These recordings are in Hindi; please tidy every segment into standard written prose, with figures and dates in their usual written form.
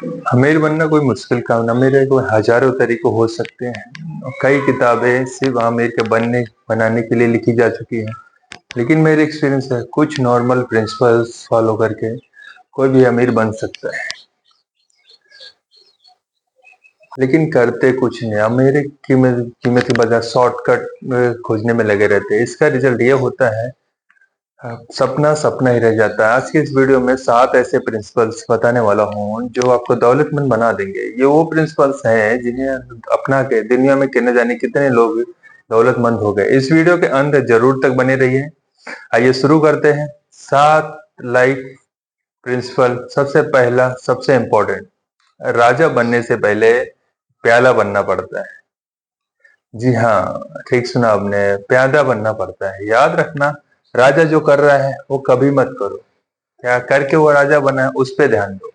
अमीर बनना कोई मुश्किल काम ना, मेरे को हजारों तरीके हो सकते हैं। कई किताबें सिर्फ अमीर के बनाने के लिए लिखी जा चुकी हैं। लेकिन मेरे एक्सपीरियंस है, कुछ नॉर्मल प्रिंसिपल्स फॉलो करके कोई भी अमीर बन सकता है। लेकिन करते कुछ नहीं, अमीर कीमती बाजार शॉर्टकट खोजने में लगे रहते हैं। इसका रिजल्ट ये होता है, सपना सपना ही रह जाता है। आज की इस वीडियो में 7 ऐसे प्रिंसिपल्स बताने वाला हूँ जो आपको दौलतमंद बना देंगे। ये वो प्रिंसिपल्स हैं जिन्हें अपना के दुनिया में न जाने कितने लोग दौलतमंद हो गए। इस वीडियो के अंत जरूर तक बने रहिए। आइए शुरू करते हैं। 7 लाइफ प्रिंसिपल। सबसे पहला, सबसे इम्पोर्टेंट, राजा बनने से पहले प्याला बनना पड़ता है। जी हाँ, ठीक सुना आपने, प्यादा बनना पड़ता है। याद रखना, राजा जो कर रहा है वो कभी मत करो। क्या करके वो राजा बना है उस पे ध्यान दो।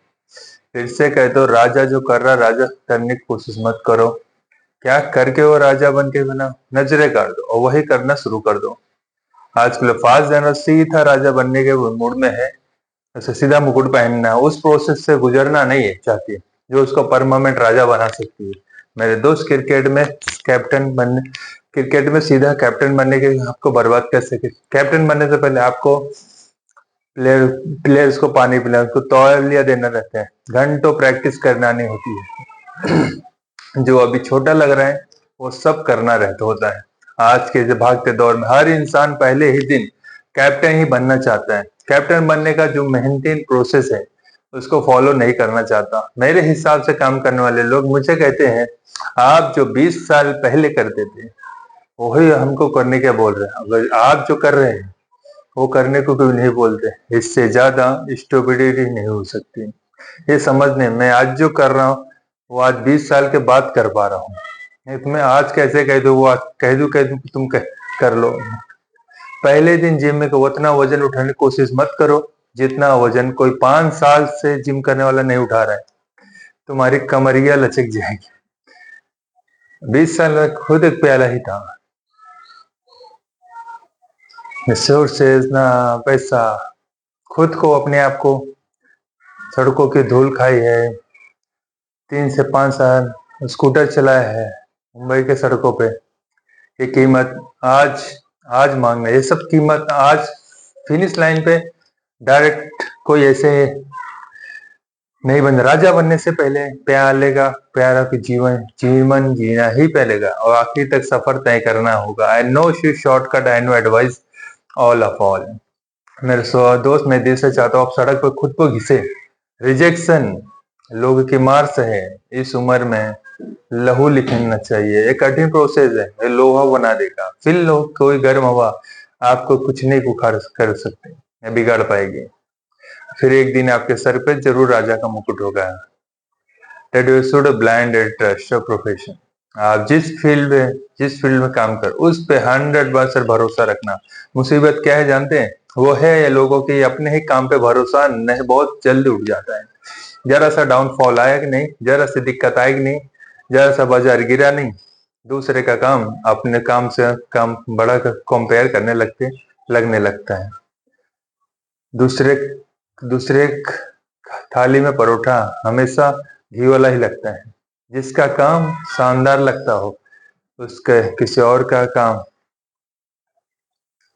फिर से कहते हो, राजा जो कर रहा है राजा करने की कोशिश मत करो। क्या करके वो राजा बन के बना, नजरे कर दो और वही करना शुरू कर दो। आजकल फास्ट जनरल सीधा राजा बनने के मूड में है, उसे सीधा मुकुट पहनना है, उस प्रोसेस से गुजरना नहीं है चाहती, जो उसको परमानेंट राजा बना सकती है। मेरे दोस्त, क्रिकेट में सीधा कैप्टन बनने के आपको बर्बाद कर सके। कैप्टन बनने से पहले आपको प्लेयर्स को पानी पिलाना, उसको तौलिया देना रहता है, घंटों प्रैक्टिस करना नहीं होती है। जो अभी छोटा लग रहा है वो सब करना रहता होता है। आज के भागते दौर में हर इंसान पहले ही दिन कैप्टन ही बनना चाहता है। कैप्टन बनने का जो मेंटेन प्रोसेस है उसको फॉलो नहीं करना चाहता। मेरे हिसाब से काम करने वाले लोग मुझे कहते हैं, आप जो 20 साल पहले करते थे वही हमको करने क्या बोल रहे हैं। अगर आप जो कर रहे हैं वो करने को क्यों नहीं बोलते। इससे ज्यादा स्टुपिडिटी नहीं हो सकती। ये समझने, मैं आज जो कर रहा हूँ वो आज 20 साल के बाद कर पा रहा हूँ। नहीं तो मैं आज कैसे कह दूँ, वो आज कह दूँ कि तुम कर लो। पहले दिन जिम में उतना वजन उठाने की कोशिश मत करो जितना वजन कोई 5 साल से जिम करने वाला नहीं उठा रहा है। तुम्हारी कमरिया लचक जाएगी। 20 साल में खुद एक प्याला ही था। रिसोर्सेज ना पैसा, खुद को अपने आप को सड़कों की धूल खाई है। 3 से 5 साल स्कूटर चलाया है मुंबई के सड़कों पे। ये कीमत आज आज मांगना, ये सब कीमत आज फिनिश लाइन पे डायरेक्ट कोई ऐसे नहीं बन। राजा बनने से पहले प्यारा की जीवन जीना ही पहलेगा और आखिर तक सफर तय करना होगा। I know shortcut, I know advice all of all. मेरे दोस्त, मैं दिल से चाहता हूँ आप सड़क पर खुद को घिसे, रिजेक्शन लोगों की मार सहे। इस उम्र में लहू लिखना चाहिए, एक कठिन प्रोसेस है, ये लोहा बना देगा। फिर लोग कोई गर्म हवा आपको कुछ नहीं बुखार कर सकते, बिगाड़ पाएगी। फिर एक दिन आपके सर पे जरूर राजा का मुकुट होगा। That you should blind trust your profession. आप जिस फील्ड में काम कर उस पे 100% भरोसा रखना। मुसीबत क्या है जानते हैं, वो है ये लोगों की अपने ही काम पे भरोसा नहीं बहुत जल्दी उठ जाता है। जरा सा डाउनफॉल आया कि नहीं, जरा सी दिक्कत आई कि नहीं, जरा सा बाजार गिरा नहीं, दूसरे का काम अपने काम से काम बड़ा कंपेयर करने लगने लगता है। दूसरे दूसरे थाली में परोठा हमेशा घी वाला ही लगता है। जिसका काम शानदार लगता हो उसके किसी और का काम।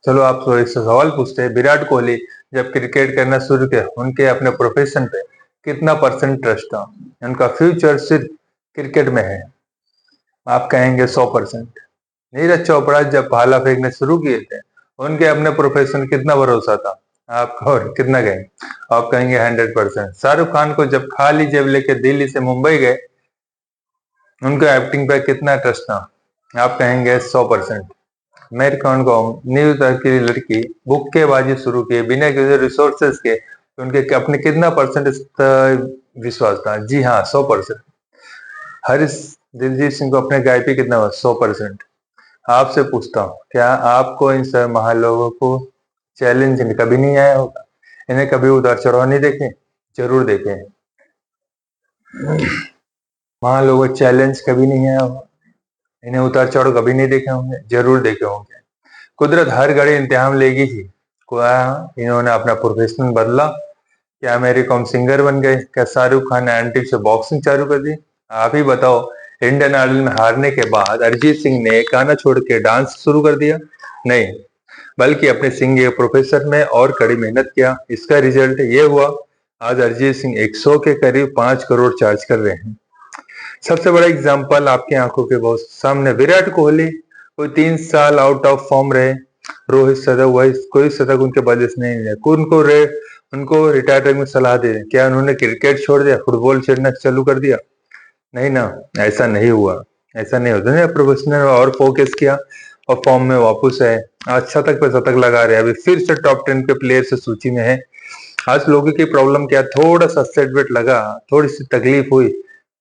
चलो आप एक सवाल पूछते हैं, विराट कोहली जब क्रिकेट करना शुरू किया उनके अपने प्रोफेशन पे कितना परसेंट ट्रस्ट था। उनका फ्यूचर सिर्फ क्रिकेट में है। आप कहेंगे 100%। नीरज चोपड़ा जब भाला फेंकने शुरू किए थे उनके अपने प्रोफेशन कितना भरोसा था। आपको कितना कहेंगे, आप कहेंगे 100%। शाहरुख खान को जब खाली जेब लेके दिल्ली से मुंबई गए उनके एक्टिंग पे कितना ट्रस्ट था। आप कहेंगे 100%। मेरे खान को न्यूज की लड़की बुक्केबाजी शुरू की बिना किसी रिसोर्सेज के, तो उनके अपने कितना परसेंट विश्वास था। जी हाँ, 100%। हरीश दिलजीत सिंह को अपने गायकी कितना हुआ, 100%। आपसे पूछता हूँ, क्या आपको इन सब महालोगों को चैलेंज कभी नहीं आया होगा। इन्हें कभी उतार चढ़ाव नहीं देखे, जरूर देखे। महालोगों चैलेंज कभी नहीं आया होगा, इन्हें उतार चढ़ाव कभी नहीं देखे होंगे, जरूर देखे होंगे। कुदरत हर घड़ी इम्तिहान लेगी ही। क्या इन्होंने अपना प्रोफेशन बदला, क्या मेरी कॉम सिंगर बन गए? क्या शाहरुख खान ने आंटी से बॉक्सिंग चालू कर दी? आप ही बताओ। इंडियन आइडल में हारने के बाद अरिजीत सिंह ने गाना छोड़ के डांस शुरू कर दिया? नहीं, बल्कि अपने सिंगिंग प्रोफेशन में और कड़ी मेहनत किया। इसका रिजल्ट ये हुआ, आज अरिजीत सिंह एक शो के करीब 5 करोड़ चार्ज कर रहे हैं। सबसे बड़ा एग्जाम्पल आपकी आंखों के बहुत सामने, विराट कोहली कोई 3 साल आउट ऑफ फॉर्म रहे, रोहित शतक वही कोई शतक उनके वजह से नहीं है, उनको रिटायरमेंट में सलाह दे, क्या उन्होंने क्रिकेट छोड़ दिया, फुटबॉल खेलना चालू कर दिया? नहीं ना, ऐसा नहीं हुआ। ऐसा नहीं होता ना, प्रोफेशनल और फोकस किया और फॉर्म में वापस है। आज शतक पे शतक लगा रहे हैं, अभी फिर से टॉप 10 के प्लेयर से सूची में है। आज लोगों की प्रॉब्लम क्या, थोड़ा सा सेटबैक लगा, थोड़ी सी तकलीफ हुई,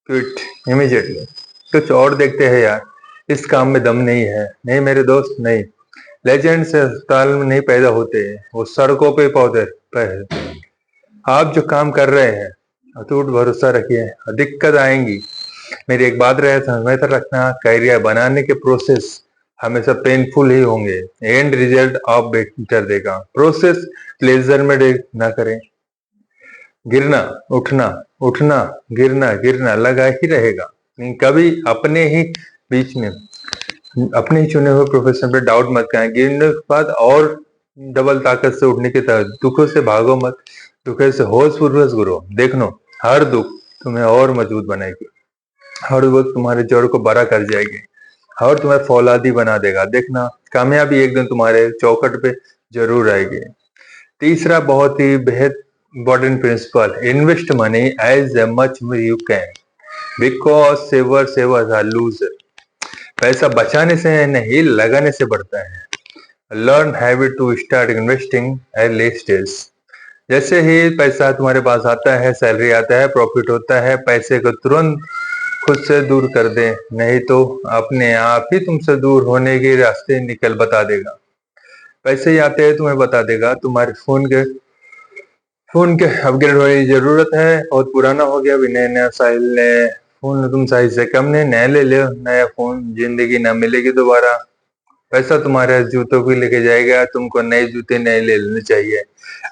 क्विट इमीडिएटली, कुछ और देखते हैं यार, इस काम में दम नहीं है। नहीं मेरे दोस्त, नहीं। लेजेंड से अस्पताल में नहीं पैदा होते, वो सड़कों पे पौधे पे। आप जो काम कर रहे हैं अटूट भरोसा रखिए, दिक्कत आएंगी। मेरी एक बात रहे, समय तक रखना, करियर बनाने के प्रोसेस हमेशा पेनफुल ही होंगे, एंड रिजल्ट आप बेटर देगा। प्रोसेस प्लेजर में ना करें। गिरना उठना, उठना गिरना, गिरना लगा ही रहेगा। कभी अपने ही बीच में, अपने ही चुने हुए प्रोफेशन पे डाउट मत करें। गिरने के बाद और डबल ताकत से उठने की तरह, दुखों से भागो मत, दुखों से होश पूर्वक गुरो। देखो, हर दुख तुम्हें और मजबूत बनाएगी, हर दुख तुम्हारे जड़ को बड़ा कर जाएगी और तुम्हें फौलादी बना देगा। देखना, कामयाबी एक दिन तुम्हारे चौखट पे जरूर आएगी। तीसरा बहुत ही बेहद important principle, invest money as much you can, because saver are loser. पैसा बचाने से नहीं, लगाने से बढ़ता है। Learn habit to start investing early stage. जैसे ही पैसा तुम्हारे पास आता है, सैलरी आता है, प्रॉफिट होता है, पैसे को तुरंत खुद से दूर कर दे, नहीं तो अपने आप ही तुमसे दूर होने के रास्ते निकल बता देगा। पैसे ही आते हैं तुम्हें बता देगा, तुम्हारे फोन के अपग्रेड होने की जरूरत है, बहुत पुराना हो गया, अभी नया नया साइल ने फोन तुम साइज से कम ने नया ले लो, नया फोन, जिंदगी ना मिलेगी दोबारा। पैसा तुम्हारे जूतों को लेके जाएगा, तुमको नए जूते नए ले लेने चाहिए।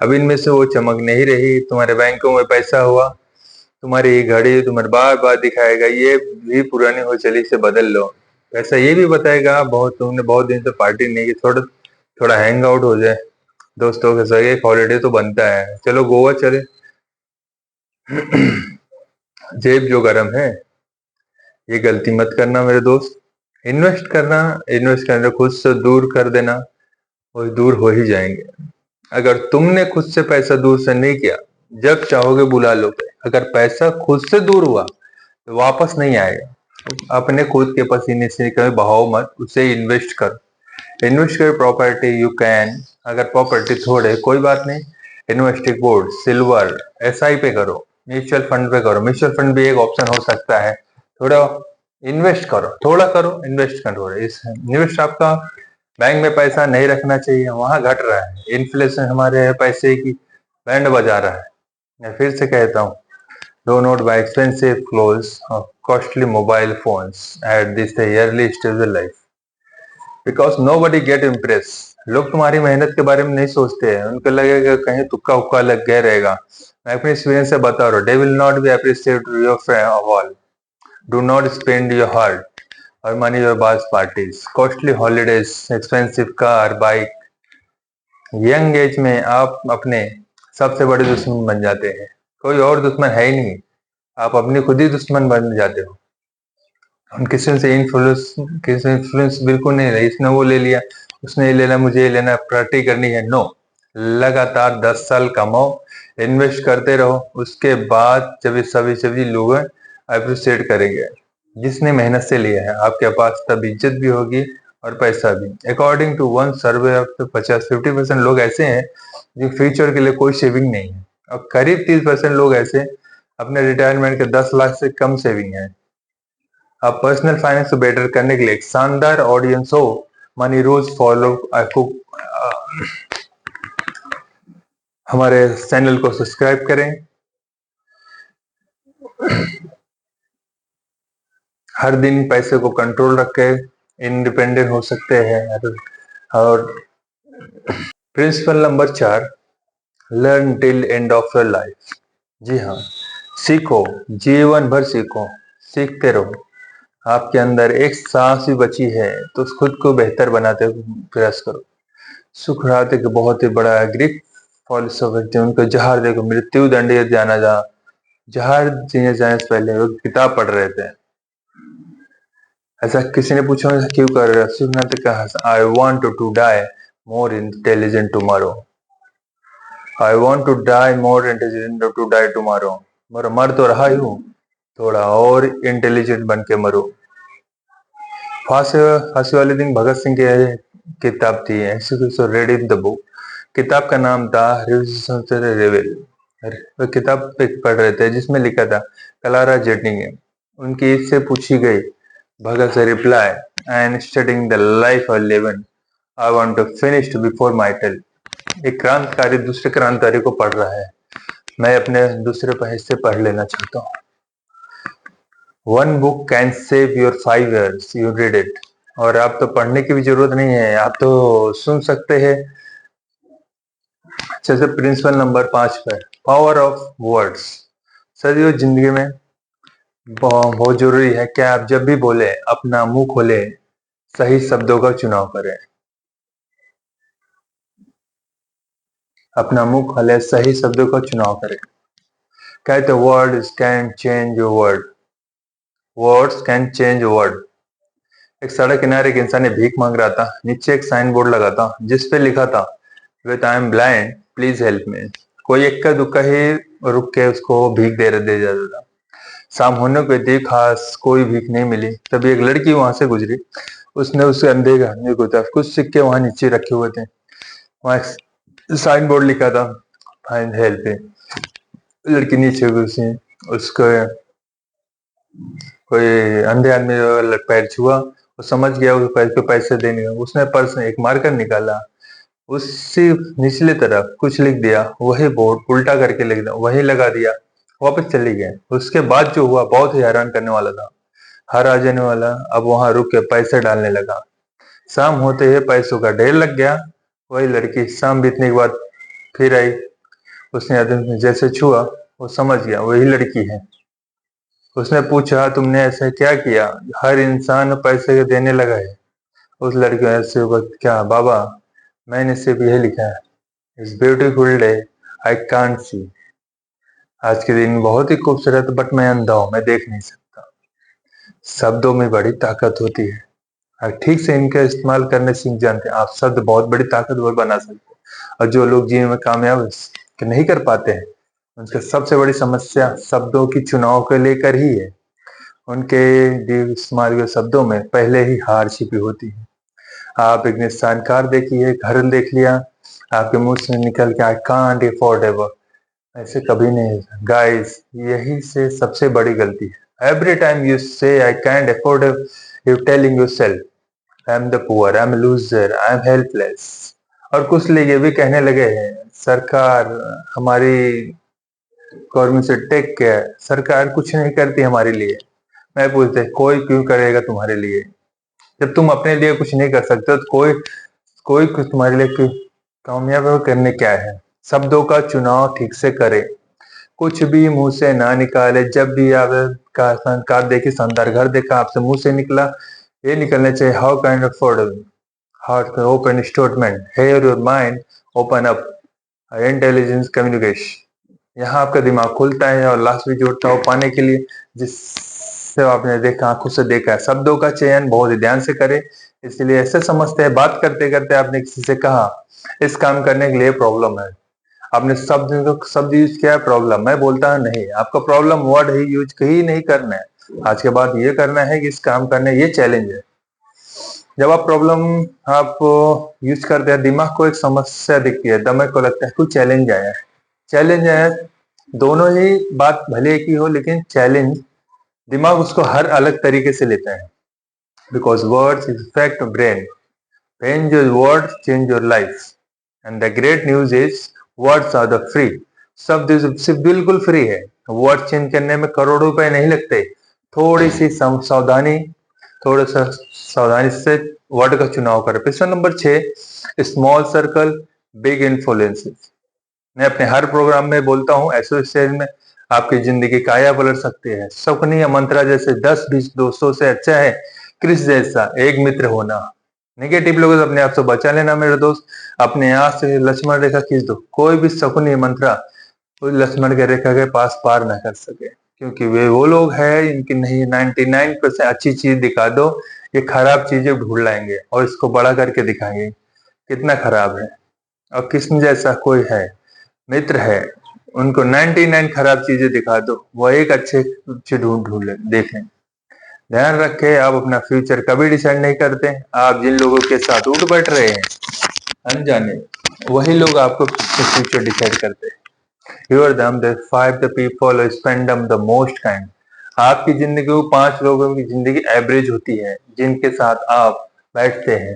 अब इनमें से वो चमक नहीं रही। तुम्हारे बैंकों में पैसा हुआ, तुम्हारी घड़ी तुम्हारे बार बार दिखाएगा ये भी पुरानी हो चली, से बदल लो। पैसा ये भी बताएगा, बहुत तुमने बहुत दिन से पार्टी नहीं की, थोड़ा थोड़ा हैंग आउट हो जाए दोस्तों के साथ, एक हॉलीडे तो बनता है, चलो गोवा चले। जेब जो गर्म है, ये गलती मत करना मेरे दोस्त। इन्वेस्ट करना खुद से दूर कर देना, और दूर हो ही जाएंगे। अगर तुमने खुद से पैसा दूर से नहीं किया, जब चाहोगे बुला लो। अगर पैसा खुद से दूर हुआ तो वापस नहीं आएगा। अपने खुद के पसीने से कभी बहाओ मत, उसे इन्वेस्ट कर। इन्वेस्ट कर प्रॉपर्टी यू कैन, अगर प्रॉपर्टी थोड़े कोई बात नहीं, इन्वेस्टिंग गोल्ड, सिल्वर, एसआई पे करो, म्यूचुअल फंड पे करो। म्यूचुअल फंड भी एक ऑप्शन हो सकता है। थोड़ा इन्वेस्ट करो, थोड़ा करो, इन्वेस्ट करो। इस इन्वेस्ट आपका बैंक में पैसा नहीं रखना चाहिए, वहां घट रहा है। इन्फ्लेशन हमारे पैसे की बैंड बजा रहा है। मैं फिर से कहता हूँ, do not buy expensive clothes और costly mobile phones at this early stage of life, because nobody get impress. लोग तुम्हारी मेहनत के बारे में नहीं सोचते हैं, उनको लगेगा कहीं तुक्का उक्का लग गया रहेगा। मैं अपने एक्सपीरियंस से बता रहा हूँ, they will not be appreciate your friend all. Do not spend your heart और मनी योर बास parties, costly holidays, expensive car, bike. Young age में आप अपने सबसे बड़े दुश्मन बन जाते हैं, कोई और दुश्मन है ही नहीं, आप अपने खुद ही दुश्मन बन जाते हो। हम किसी से इन्फ्लुएंस बिल्कुल नहीं रही, इसने वो ले लिया, उसने ये लेना, मुझे ये लेना, पार्टी करनी है, नो। लगातार 10 साल कमाओ, इन्वेस्ट करते रहो, उसके बाद जब ये सभी लोग अप्रिशिएट करेंगे। जिसने मेहनत से लिया है, आपके पास तब इज्जत भी होगी और पैसा भी। अकॉर्डिंग टू वन सर्वे, अब तो 50-50% लोग ऐसे हैं जो फ्यूचर के लिए कोई सेविंग नहीं है, और करीब 30% लोग ऐसे अपने रिटायरमेंट के 10 लाख से कम सेविंग है। अब पर्सनल फाइनेंस को बेटर करने के लिए एक शानदार ऑडियंस हो, मनी रोज फॉलो आपको, हमारे चैनल को सब्सक्राइब करें। हर दिन पैसे को कंट्रोल रख के इंडिपेंडेंट हो सकते हैं। और principle number 4, learn till end of your life. जी हाँ, सीखो, जीवन भर सीखो, सीखते रहो। आपके अंदर एक सांस भी बची है तो खुद को बेहतर बनाते प्रयास करो। सुकरात एक बहुत ही बड़ा ग्रीक फिलोसोफर थे, उनको जहर देखो मृत्यु दंड जाना जा जहर जीने जाने से पहले वो किताब पढ़ रहे थे। ऐसा किसी ने पूछा क्यों कर रहे हो? सुकरात ने कहा, I want to die more intelligent tomorrow. I want to die more intelligent to die tomorrow. मर तो रहा ही हूँ, थोड़ा और इंटेलिजेंट बन के मरो। फांसी वाले दिन भगत सिंह की किताब थी, रेड इन द बुक। किताब का नाम था रेवेल। वो किताब पढ़ रहे थे जिसमें लिखा था कलारा जेटनिंग। उनकी इससे पूछी गई, भगत से reply, I am studying the life of Lenin, I want to finish before my tail. एक क्रांतिकारी दूसरे क्रांतिकारी को पढ़ रहा है, मैं अपने दूसरे हिस्से पढ़ लेना चाहता हूँ। One book can save your 5 years, you read it. और आप तो पढ़ने की भी जरूरत नहीं है, आप तो सुन सकते हैं। जैसे प्रिंसिपल नंबर 5 पर, पावर ऑफ वर्ड्स। सदियों जिंदगी में बहुत जरूरी है कि आप जब भी बोले अपना मुंह खोले, सही शब्दों का चुनाव करें। अपना मुंह खोले, सही शब्दों का चुनाव करें। कहते word can change your word, words can change word. एक सड़क किनारे एक इंसान ने भीख मांग रहा था, नीचे एक साइन बोर्ड लगा था जिस पे लिखा था, with I am blind please help me. कोई इक्का दुक्का ही रुक के उसको भीख दे जाता था। शाम होने को थी, खास कोई भीख नहीं मिली, तभी एक लड़की वहां से गुजरी। उसने उसे अंधे आदमी को था, कुछ सिक्के वहां नीचे रखे हुए थे, वहां साइन बोर्ड लिखा था, फाइंड हेल्प। लड़की नीचे घुसी, उसको कोई अंधे आदमी पैर छुआ, वो समझ गया उस पैर के पैसे देने। उसने पर्स में एक मार्कर निकाला, उसी निचले तरफ कुछ लिख दिया, वही बोर्ड उल्टा करके लिख दिया, वही लगा दिया, वापस चली गए। उसके बाद जो हुआ बहुत ही हैरान करने वाला था। हर आ जाने वाला अब वहां रुक के पैसे डालने लगा। शाम होते ही पैसों का ढेर लग गया। वही लड़की शाम बीतने के बाद फिर आई, उसने आदमी जैसे छुआ, वो समझ गया वही लड़की है। उसने पूछा, तुमने ऐसा क्या किया, हर इंसान पैसे देने लगा है। उस लड़के ने ऐसे क्या बाबा, मैंने सिर्फ यही लिखा है, it's beautiful day, I can't see. आज के दिन बहुत ही खूबसूरत, बट मैं अंधा हूं, मैं देख नहीं सकता। शब्दों में बड़ी ताकत होती है, और ठीक से इनका इस्तेमाल करने सीख जानते हैं, आप शब्द बहुत बड़ी ताकतवर बना सकते हैं। और जो लोग जीवन में कामयाब नहीं कर पाते हैं, उनकी सबसे बड़ी समस्या शब्दों की चुनाव को लेकर ही है। उनके इस्तेमाल हुए शब्दों में पहले ही हार छिपी होती है। आप एक निस्सान कार देखिए, घर देख लिया, आपके मुंह से निकल के आई कांट अफोर्ड एवर, ऐसे कभी नहीं। गाइस, यही से सबसे बड़ी गलती है। एवरी टाइम यू से I can't afford, you telling yourself I am the poor, I am loser, I am helpless. और कुछ लोग ये भी कहने लगे हैं, सरकार हमारी गवर्नमेंट से टेक केयर, सरकार कुछ नहीं करती हमारे लिए। मैं पूछते, कोई क्यों करेगा तुम्हारे लिए? जब तुम अपने लिए कुछ नहीं कर सकते तो कोई कोई कुछ तुम्हारे लिए कामयाब करने क्या है? शब्दों का चुनाव ठीक से करे, कुछ भी मुंह से ना निकाले। जब भी आप कार देखी, शानदार घर देखा, आपसे मुंह से निकला, ये निकलना चाहिए, how kind of heart open statement, here your mind open up, intelligence communication. यहाँ आपका दिमाग खुलता है और लास्ट भी जोड़ता हो पाने के लिए, जिससे आपने देखा, आंखों से देखा है। शब्दों का चयन बहुत ही ध्यान से करे। इसलिए ऐसे समझते हैं, बात करते करते आपने किसी से कहा इस काम करने के लिए प्रॉब्लम है, आपने शब्द यूज किया है प्रॉब्लम, मैं बोलता हूं नहीं, आपका प्रॉब्लम वर्ड ही यूज ही नहीं करना है। आज के बाद ये करना है कि इस काम करने, ये चैलेंज है। जब आप प्रॉब्लम आप यूज करते हैं, दिमाग को एक समस्या दिखती है, दिमाग को लगता है कोई चैलेंज आया है। चैलेंज आया, दोनों ही बात भले की हो, लेकिन चैलेंज दिमाग उसको हर अलग तरीके से लेता है। Because words effect brain, change your words, change your life. And the great news is words are the free. शब्द सिर्फ बिल्कुल फ्री है। वर्ड चेंज करने में करोड़ों रुपए नहीं लगते। थोड़ी सी सावधानी, थोड़ा सा सावधानी से वर्ड का चुनाव करें। प्रश्न number 6, small circle big influences. मैं अपने हर प्रोग्राम में बोलता हूँ, एसोसिएशन में आपकी जिंदगी काया पलट सकती है। शकुनी या मंत्रा जैसे 10-20 दोस्तों से अच्छा है क्रिस जैसा एक मित्र होना। नेगेटिव लोगों से अपने आप से बचा लेना मेरे दोस्त। अपने यहाँ से लक्ष्मण रेखा खींच दो, कोई भी शकुनी मंत्रा उस लक्ष्मण की रेखा के पास पार न कर सके, क्योंकि वे वो लोग हैं इनकी नहीं 99% अच्छी चीज दिखा दो, ये खराब चीजें ढूंढ लाएंगे और इसको बड़ा करके दिखाएंगे कितना खराब है। और कृष्ण जैसा कोई है मित्र है, उनको 99 खराब चीजें दिखा दो, वो एक अच्छे चीज ढूंढ देख लें। ध्यान रखें, आप अपना फ्यूचर कभी डिसाइड नहीं करते। आप जिन लोगों के साथ उठ बैठ रहे हैं अनजाने, वही लोग आपको फ्यूचर डिसाइड करते हैं। Here are them, the 5 the people who spend them the most kind. आपकी जिंदगी वो 5 लोगों की जिंदगी एवरेज होती है जिनके साथ आप बैठते हैं।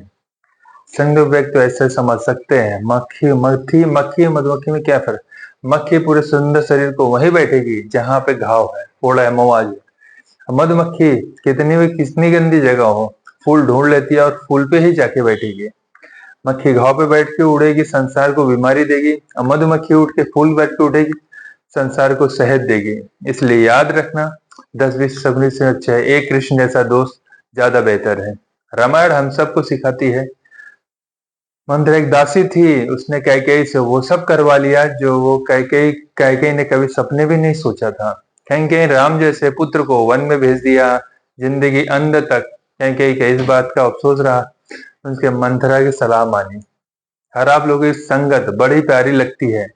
संग व्यक्त तो ऐसे समझ सकते हैं, मक्खी मधुमक्खी में क्या फर्क। मक्खी पूरे सुंदर शरीर को वहीं बैठेगी जहां पे घाव है, फोड़ा है, मवाज है। मधुमक्खी कितनी गंदी जगह हो, फूल ढूंढ लेती है और फूल पे ही जाके बैठेगी। मक्खी घाव पे बैठ के उड़ेगी, संसार को बीमारी देगी, और मधुमक्खी उठ के फूल बैठ के उड़ेगी, संसार को शहद देगी। इसलिए याद रखना, 10-20 शकुनी से अच्छा है एक कृष्ण जैसा दोस्त ज्यादा बेहतर है। रामायण हम सबको सिखाती है। मंत्र एक दासी थी, उसने कैकेयी से वो सब करवा लिया जो वो कैकेयी ने कभी सपने भी नहीं सोचा था। कैकेयी राम जैसे पुत्र को वन में भेज दिया, जिंदगी अंत तक कैकेयी के इस बात का अफसोस रहा, उनके मंथरा की सलाह मानी। खराब लोगों की संगत बड़ी प्यारी लगती है,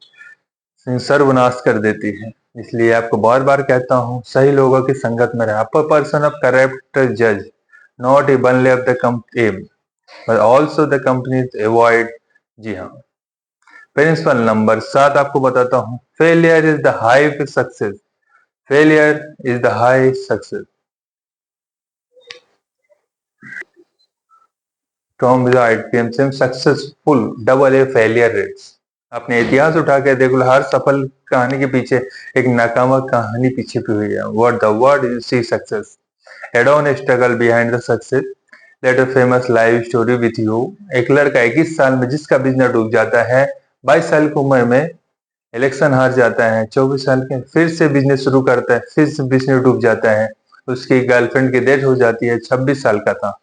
सर्वनाश कर देती है। इसलिए आपको बहुत बार कहता हूँ, सही लोगों की संगत में रहे। अपर पर्सन ऑफ करेक्ट जज not evenly of the them but also the company avoid. जी हाँ। प्रिंसिपल नंबर 7 आपको बताता हूँ, failure is the high success. Failure is the high success. Tom with successful double a failure rates. अपने इतिहास उठा के देख लो, हर सफल कहानी के पीछे एक नाकाम कहानी पीछे भी हुई है। What the word you see success, head on struggle behind the success, let a famous live story with you. एक लड़का 21 साल में जिसका बिजनेस डूब जाता है, 22 साल की उम्र में इलेक्शन हार जाता है, 24 साल के फिर से बिजनेस शुरू करता है, फिर से बिजनेस डूब जाता है। उसकी गर्लफ्रेंड की डेथ हो जाती है, 26 साल का था,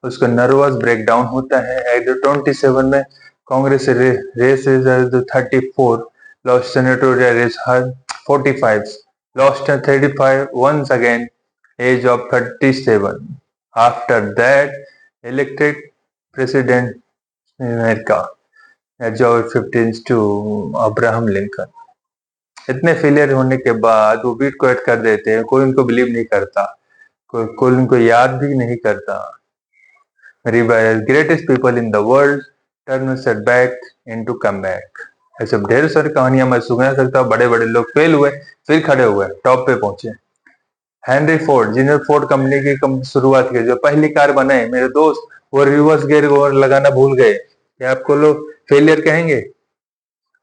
उसको नर्वस ब्रेकडाउन होता है। एट 27 में Congress race is 34, lost senatorial race 45, lost 35 once again, age of 37. After that, elected president in America, George 15 to Abraham Lincoln. इतने फेलियर होने के बाद वो बीट क्विट कर देते हैं, कोई उनको बिलीव नहीं करता, कोई उनको याद भी नहीं करता। Greatest people in the world turn setback into comeback. ऐसे ढेर सारी कहानियां मैं सुना सकता हूँ। बड़े बड़े लोग फेल हुए, फिर खड़े हुए, टॉप पे पहुंचे। हेनरी फोर्ड, जिन्होंने फोर्ड कंपनी की शुरुआत की, जो पहली कार बनाए, मेरे दोस्त वो रिवर्स गियर लगाना भूल गए। क्या आपको लोग फेलियर कहेंगे?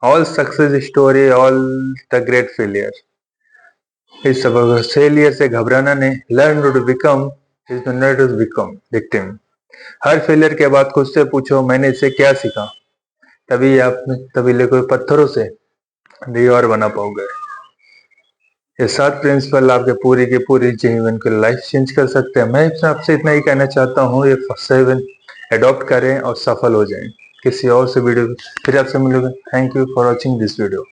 All success story, all the great failure. इस सबक फेलियर से घबराना नहीं, learn to become is not to become victim. हर फेलियर के बाद खुद से पूछो, मैंने इससे क्या सीखा। तभी लेकर पत्थरों से दीवार बना पाओगे। ये 7 प्रिंसिपल आपके पूरी की पूरी जीवन की लाइफ चेंज कर सकते हैं। मैं आपसे इतना ही कहना चाहता हूँ, ये 7 अडॉप्ट करें और सफल हो जाएं। किसी और से वीडियो फिर आपसे मिलूंगा। Thank you for watching this video.